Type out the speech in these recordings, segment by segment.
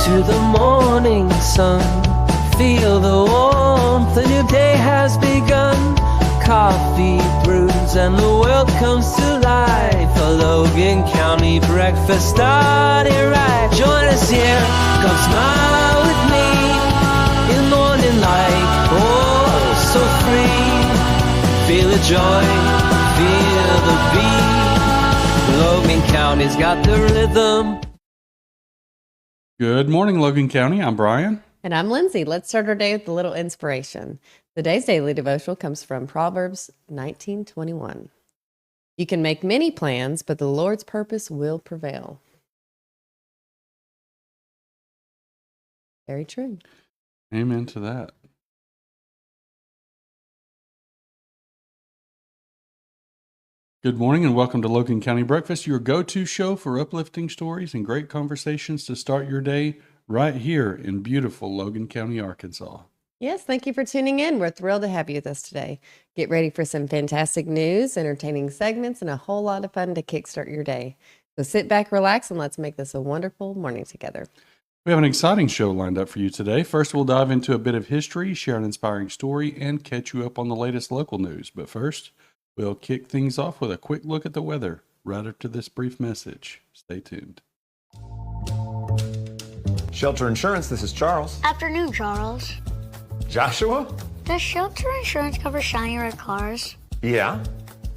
to the morning sun. Feel the warmth, a new day has begun. Coffee brews and the world comes to life. A Logan County breakfast started right. Join us here, come smile with me in morning light. Oh, so free. Feel the joy, feel the beat. Logan County's got the rhythm. Good morning, Logan County. I'm Brian. And I'm Lindsey. Let's start our day with a little inspiration. Today's daily devotional comes from Proverbs 19:21. You can make many plans, but the Lord's purpose will prevail. Very true. Amen to that. Good morning and welcome to Logan County Breakfast, your go-to show for uplifting stories and great conversations to start your day right here in beautiful Logan County, Arkansas. Yes, thank you for tuning in. We're thrilled to have you with us today. Get ready for some fantastic news, entertaining segments, and a whole lot of fun to kickstart your day. So sit back, relax, and let's make this a wonderful morning together. We have an exciting show lined up for you today. First, we'll dive into a bit of history, share an inspiring story, and catch you up on the latest local news. But first, we'll kick things off with a quick look at the weather right after this brief message. Stay tuned. Shelter Insurance, this is Charles. Afternoon, Charles. Joshua? Does Shelter Insurance cover shiny red cars? Yeah.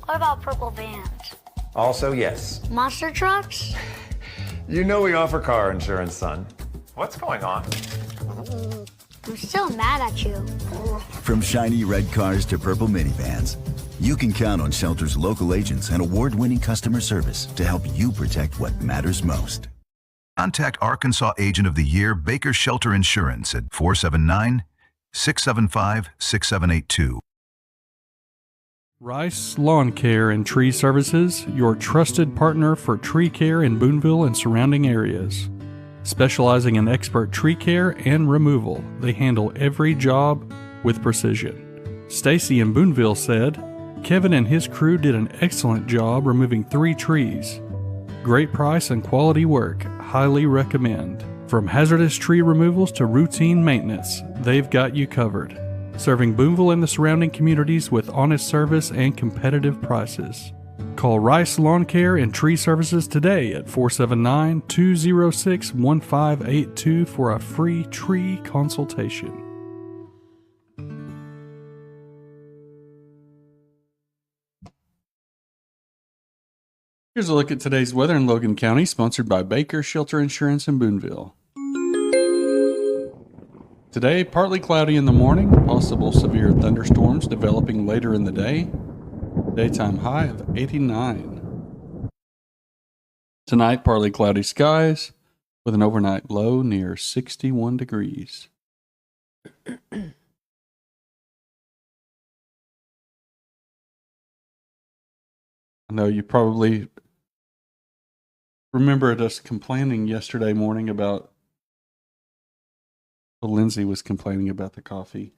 What about purple vans? Also, yes. Monster trucks? You know we offer car insurance, son. What's going on? I'm still mad at you. From shiny red cars to purple minivans, you can count on Shelter's local agents and award-winning customer service to help you protect what matters most. Contact Arkansas Agent of the Year Baker Shelter Insurance at 479-675-6782. Rice Lawn Care and Tree Services, your trusted partner for tree care in Booneville and surrounding areas. Specializing in expert tree care and removal, they handle every job with precision. Stacy in Booneville said, Kevin and his crew did an excellent job removing 3 trees. Great price and quality work. Highly recommend. From hazardous tree removals to routine maintenance, they've got you covered. Serving Booneville and the surrounding communities with honest service and competitive prices. Call Rice Lawn Care and Tree Services today at 479-206-1582 for a free tree consultation. Here's a look at today's weather in Logan County, sponsored by Baker Shelter Insurance in Booneville. Today, partly cloudy in the morning, possible severe thunderstorms developing later in the day. Daytime high of 89. Tonight, partly cloudy skies with an overnight low near 61 degrees. I know you probably remembered us complaining yesterday morning about, well, Lindsey was complaining about the coffee.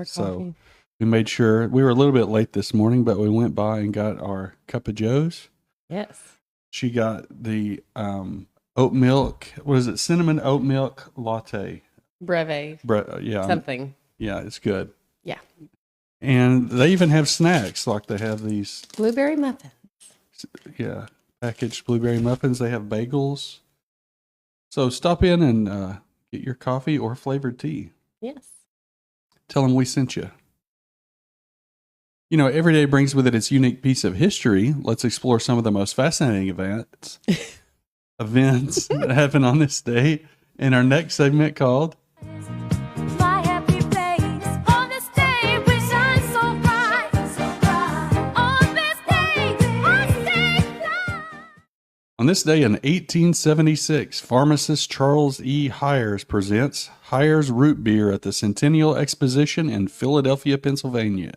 So we made sure, we were a little bit late this morning, but we went by and got our cup of joes. Yes. She got the oat milk, what is it, cinnamon oat milk latte. Breve. Yeah. Something. Yeah, it's good. Yeah. And they even have snacks, like they have these. Blueberry muffin. Yeah, packaged blueberry muffins. They have bagels. So stop in and get your coffee or flavored tea. Yes. Tell them we sent you. You know, every day brings with it its unique piece of history. Let's explore some of the most fascinating events that happen on this day in our next segment called On this day in 1876, pharmacist Charles E. Hires presents Hires Root Beer at the Centennial Exposition in Philadelphia, Pennsylvania.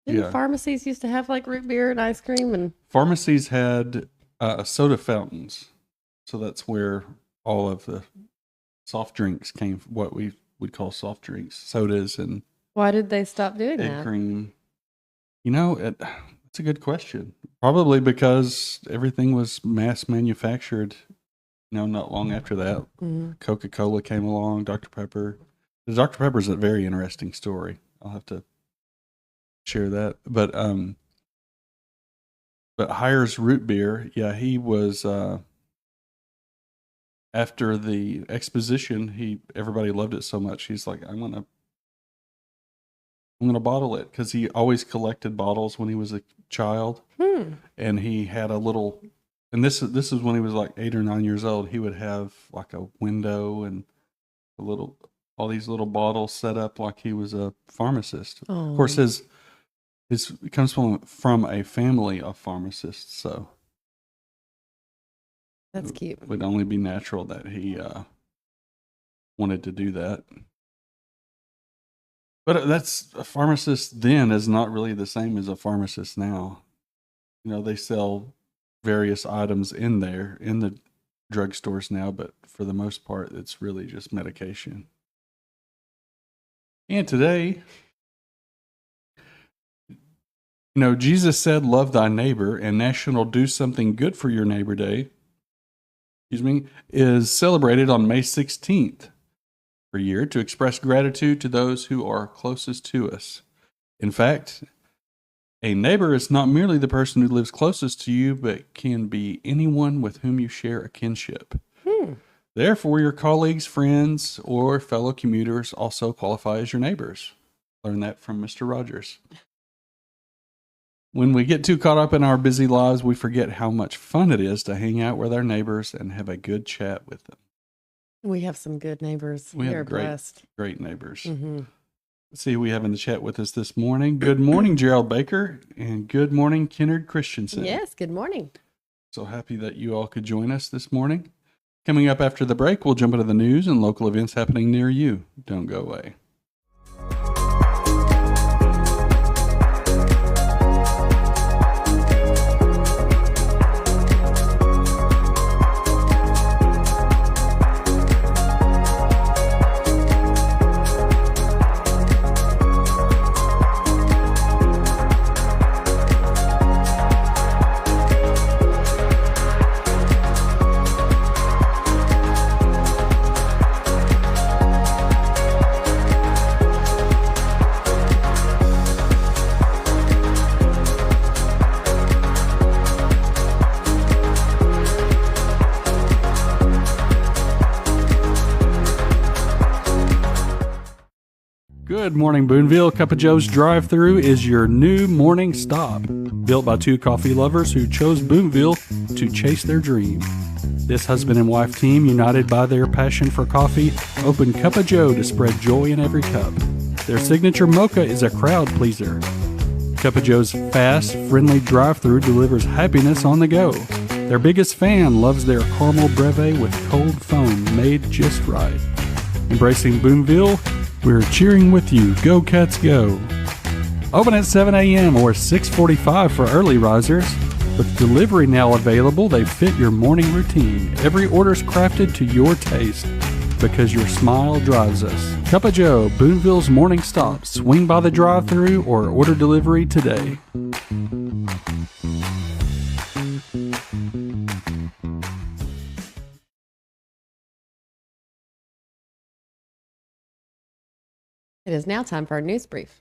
Didn't pharmacies used to have like root beer and ice cream? And pharmacies had soda fountains. So that's where all of the soft drinks came, what we would call soft drinks, sodas and why did they stop doing egg that? cream. You know, That's a good question. Probably because everything was mass manufactured, not long after that. Mhm. Coca-Cola came along, Dr. Pepper. The Dr. Pepper is a very interesting story. I'll have to share that. But Hires root beer, yeah, he was after the exposition, everybody loved it so much. He's like, I'm gonna bottle it, because he always collected bottles when he was a child. And he had a little, and this is when he was like 8 or 9 years old. He would have like a window and all these little bottles set up like he was a pharmacist. Of course, his it comes from a family of pharmacists, so That's cute. it would only be natural that he wanted to do that. But that's a pharmacist then is not really the same as a pharmacist now. They sell various items in the drugstores now, but for the most part, it's really just medication. And today, Jesus said, love thy neighbor, and National Do Something Good for Your Neighbor Day, is celebrated on May 16th per year to express gratitude to those who are closest to us. In fact, a neighbor is not merely the person who lives closest to you, but can be anyone with whom you share a kinship. Therefore, your colleagues, friends, or fellow commuters also qualify as your neighbors. Learn that from Mr. Rogers. When we get too caught up in our busy lives, we forget how much fun it is to hang out with our neighbors and have a good chat with them. We have some good neighbors. We are have blessed. great neighbors. Mm-hmm. Let's see who we have in the chat with us this morning. Good morning, Gerald Baker, and good morning, Kennard Christensen. Yes, good morning. So happy that you all could join us this morning. Coming up after the break, we'll jump into the news and local events happening near you. Don't go away. Good morning, Booneville. Cup of Joe's drive-thru is your new morning stop. Built by two coffee lovers who chose Booneville to chase their dream. This husband and wife team, united by their passion for coffee, opened Cup of Joe to spread joy in every cup. Their signature mocha is a crowd pleaser. Cup of Joe's fast, friendly drive-thru delivers happiness on the go. Their biggest fan loves their caramel breve with cold foam made just right. Embracing Booneville, we're cheering with you. Go Cats Go! Open at 7 a.m. or 6:45 for early risers. With delivery now available, they fit your morning routine. Every order's crafted to your taste because your smile drives us. Cup of Joe, Booneville's morning stop. Swing by the drive-thru or order delivery today. It is now time for our news brief.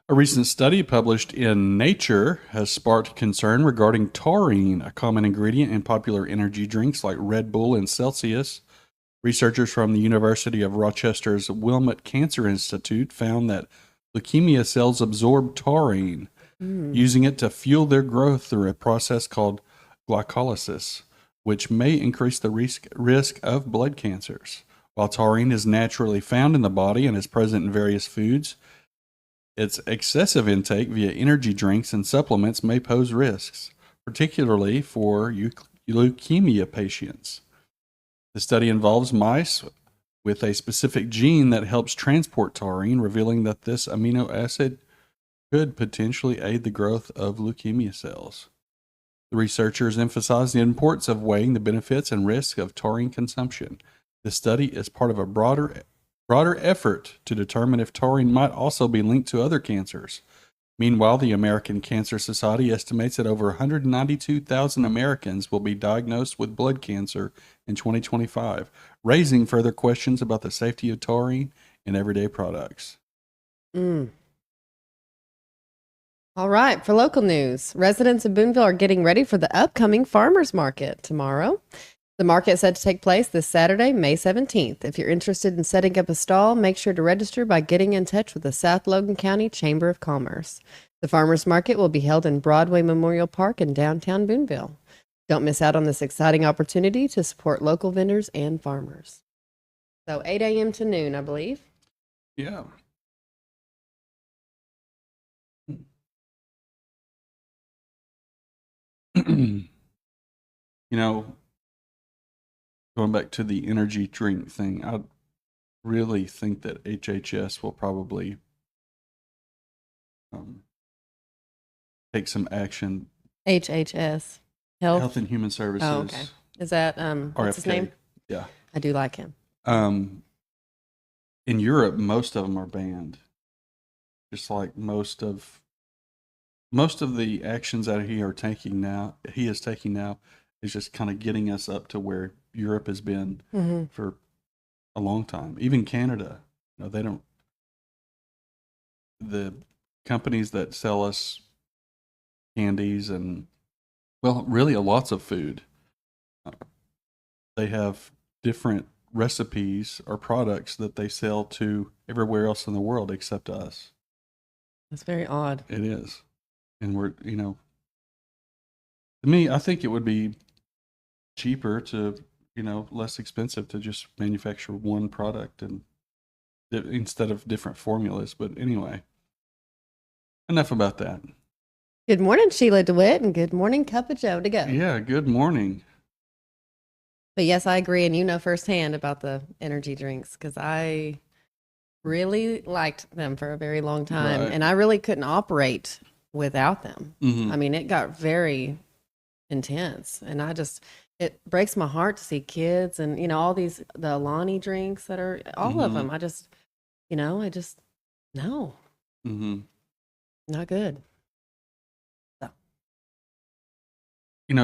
A recent study published in Nature has sparked concern regarding taurine, a common ingredient in popular energy drinks like Red Bull and Celsius. Researchers from the University of Rochester's Wilmot Cancer Institute found that leukemia cells absorb taurine, using it to fuel their growth through a process called glycolysis, which may increase the risk of blood cancers. While taurine is naturally found in the body and is present in various foods, its excessive intake via energy drinks and supplements may pose risks, particularly for leukemia patients. The study involves mice with a specific gene that helps transport taurine, revealing that this amino acid could potentially aid the growth of leukemia cells. The researchers emphasized the importance of weighing the benefits and risks of taurine consumption. The study is part of a broader broader effort to determine if taurine might also be linked to other cancers. Meanwhile, the American Cancer Society estimates that over 192,000 Americans will be diagnosed with blood cancer in 2025, raising further questions about the safety of taurine in everyday products. Mm. All right, for local news, residents of Booneville are getting ready for the upcoming farmers market tomorrow. The market is set to take place this Saturday, May 17th. If you're interested in setting up a stall, make sure to register by getting in touch with the South Logan County Chamber of Commerce. The farmers market will be held in Broadway Memorial Park in downtown Booneville. Don't miss out on this exciting opportunity to support local vendors and farmers. So 8 a.m. to noon, I believe. Yeah. You know, going back to the energy drink thing, I really think that HHS will probably take some action. HHS, Health and Human Services. Oh, okay. Is that, what's his RFK. name? Yeah. I do like him. In Europe, most of them are banned. Just like most of the actions that he is taking now is just kind of getting us up to where Europe has been for a long time. Even Canada, they don't. The companies that sell us candies and, well, really lots of food, they have different recipes or products that they sell to everywhere else in the world except us. That's very odd. It is. And we're, to me, I think it would be cheaper to, less expensive to just manufacture one product and instead of different formulas. But anyway, enough about that. Good morning, Sheila DeWitt, and good morning, Cup of Joe to go. Yeah, good morning. But yes, I agree. And you know firsthand about the energy drinks because I really liked them for a very long time. Right. And I really couldn't operate without them. Mhm. I mean, it got very intense. And it breaks my heart to see kids and, all the Alani drinks that are, all of them. No, Mm-hmm. not good.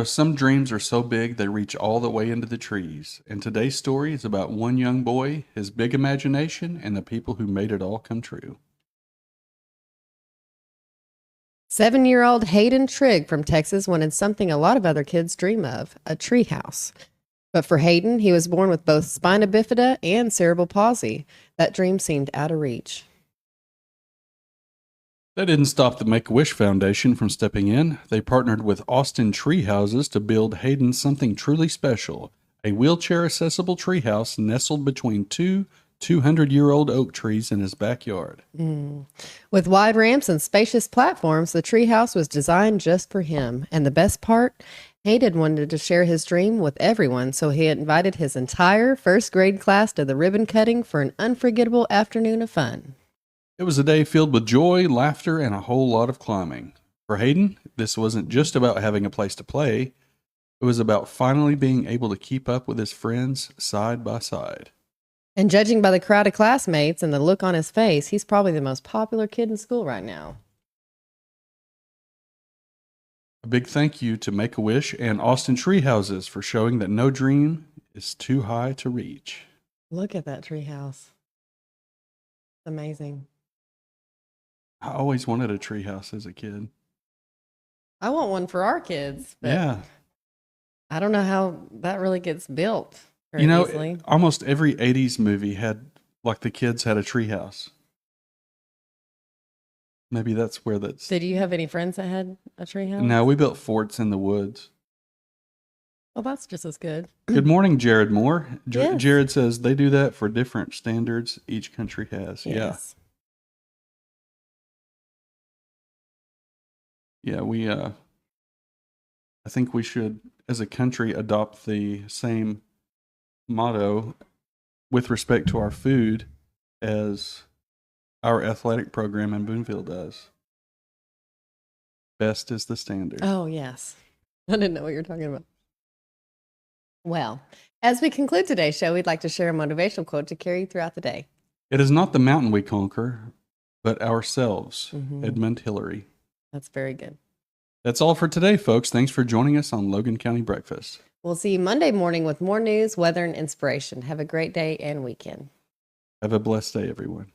Some dreams are so big they reach all the way into the trees. And today's story is about one young boy, his big imagination, and the people who made it all come true. 7-year-old Hayden Trigg from Texas wanted something a lot of other kids dream of, a tree house. But for Hayden, he was born with both spina bifida and cerebral palsy. That dream seemed out of reach. That didn't stop the Make-A-Wish Foundation from stepping in. They partnered with Austin Tree Houses to build Hayden something truly special, a wheelchair-accessible treehouse nestled between two 200-year-old oak trees in his backyard. With wide ramps and spacious platforms, the treehouse was designed just for him. And the best part, Hayden wanted to share his dream with everyone, so he invited his entire first grade class to the ribbon cutting for an unforgettable afternoon of fun. It was a day filled with joy, laughter, and a whole lot of climbing. For Hayden, this wasn't just about having a place to play. It was about finally being able to keep up with his friends side by side. And judging by the crowd of classmates and the look on his face, he's probably the most popular kid in school right now. A big thank you to Make-A-Wish and Austin Tree Houses for showing that no dream is too high to reach. Look at that treehouse. Amazing. I always wanted a tree house as a kid. I want one for our kids, but Yeah. I don't know how that really gets built very easily. Almost every 80s movie had, like, the kids had a tree house. Maybe that's where that's... Did you have any friends that had a treehouse? No, we built forts in the woods. Well, that's just as good. Good morning, Jared Moore. Yes. Jared says they do that for different standards each country has. Yes. Yeah, we, I think we should, as a country, adopt the same motto with respect to our food as our athletic program in Booneville does. Best is the standard. Oh, yes. I didn't know what you were talking about. Well, as we conclude today's show, we'd like to share a motivational quote to carry you throughout the day. It is not the mountain we conquer, but ourselves. Mhm. Edmund Hillary. That's very good. That's all for today, folks. Thanks for joining us on Logan County Breakfast. We'll see you Monday morning with more news, weather, and inspiration. Have a great day and weekend. Have a blessed day, everyone.